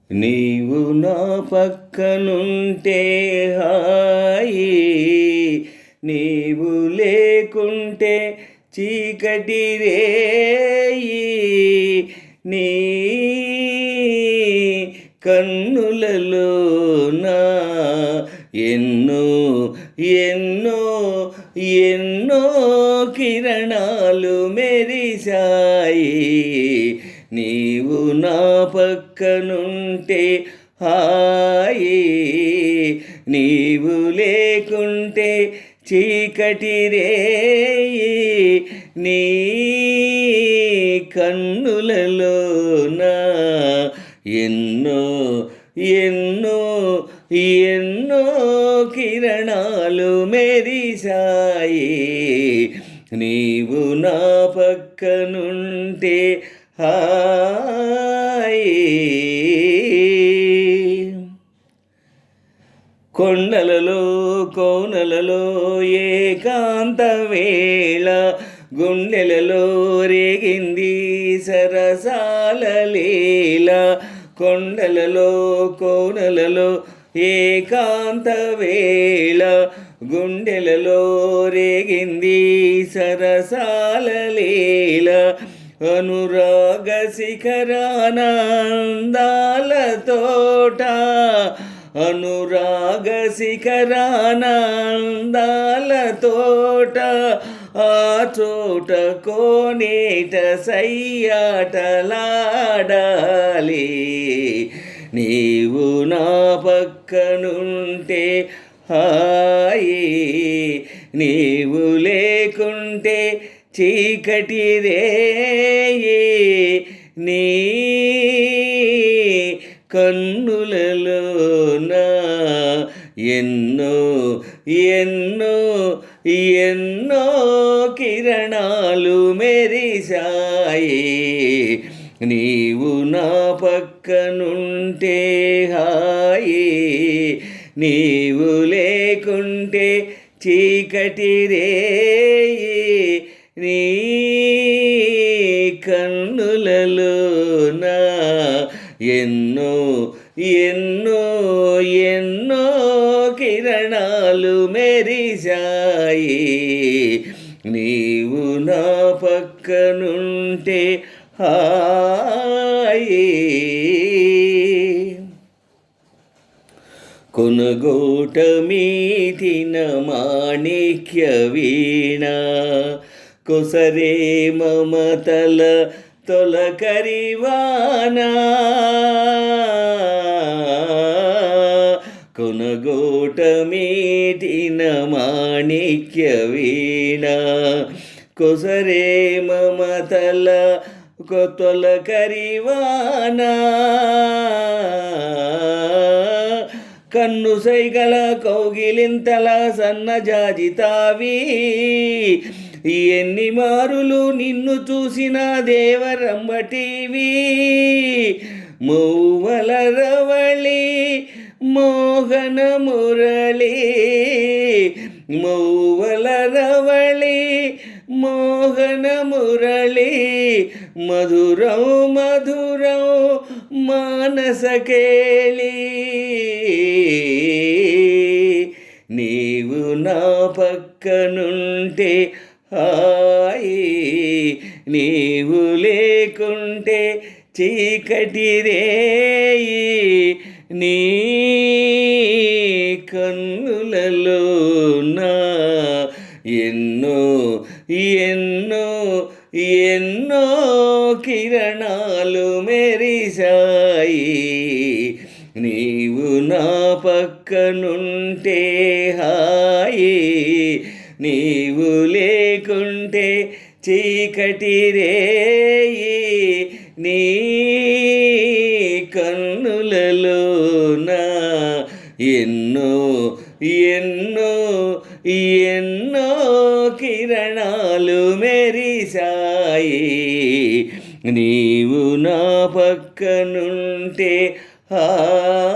నీవు నా పక్కనుంటే హాయి, నీవు లేకుంటే చీకటి రేయి. నీ కన్నులలో నా ఎన్నో ఎన్నో ఎన్నో కిరణాలు మెరిశాయి. నీవు నా పక్కనుంటే హాయి, నీవు లేకుంటే చీకటి రేయి. నీ కన్నులలో నా ఎన్నో ఎన్నో ఎన్నో కిరణాలు మెరిశాయి. నీవు నా పక్కనుంటే హాయి. కొండలలో కోనలలో ఏకాంత వేళ, గుండెలలో రేగింది సరసాల లీల. కొండలలో కోనలలో ఏకాంత వేళ, గుండెలలో రేగింది సరసాల లీల. అనురాగ శిఖరాన అందాల తోట, అనురాగ శిఖరాన అందాల తోట. ఆ చోట కోనేట సయ్యాటలాడాలి. నీవు నా పక్కనుంటే హాయి, నీవు లేకుంటే చీకటి రేయి. నీ కన్నులలో నా ఎన్నో ఎన్నో ఎన్నో కిరణాలు మెరిశాయి. నీవు నా పక్కనుంటే హాయి, నీవు లేకుంటే చీకటి రేయి. నీ కన్నులలో నా ఎన్నో ఎన్నో ఎన్నో కిరణాలు మెరిశాయి. నీవు నా పక్కనుంటే హాయి. కొనగోట మీటిన మాణిక్య వీణ, కొసరే మమతల తొలకరివానా. కొనగోట మీటిన మాణిక్య వీణ, కొసరే మమతల తొలకరివానా. కన్ను సైగల కౌగిలింతల సన్నజాజితావి, ఎన్ని మారులు నిన్ను చూసిన దేవరంబటివి. మూవల రవళి మోహన మురళి, మూవల రవళి మోహన మురళి. మధురం మధురం మానస కేళి. నీవు నా పక్కనుంటే హాయి, నీవు లేకుంటే చీకటి రేయి. నీ కన్నులలో నా ఎన్నో ఎన్నో ఎన్నో కిరణాలు మెరిశాయి. నీవు నా పక్కనుంటే హాయి, నీవు లేకుంటే చీకటి రేయి. నీ కన్నులలో నా ఎన్నో ఎన్నో ఎన్నో కిరణాలు మెరిశాయి. నీవు నా పక్కనుంటే హాయి.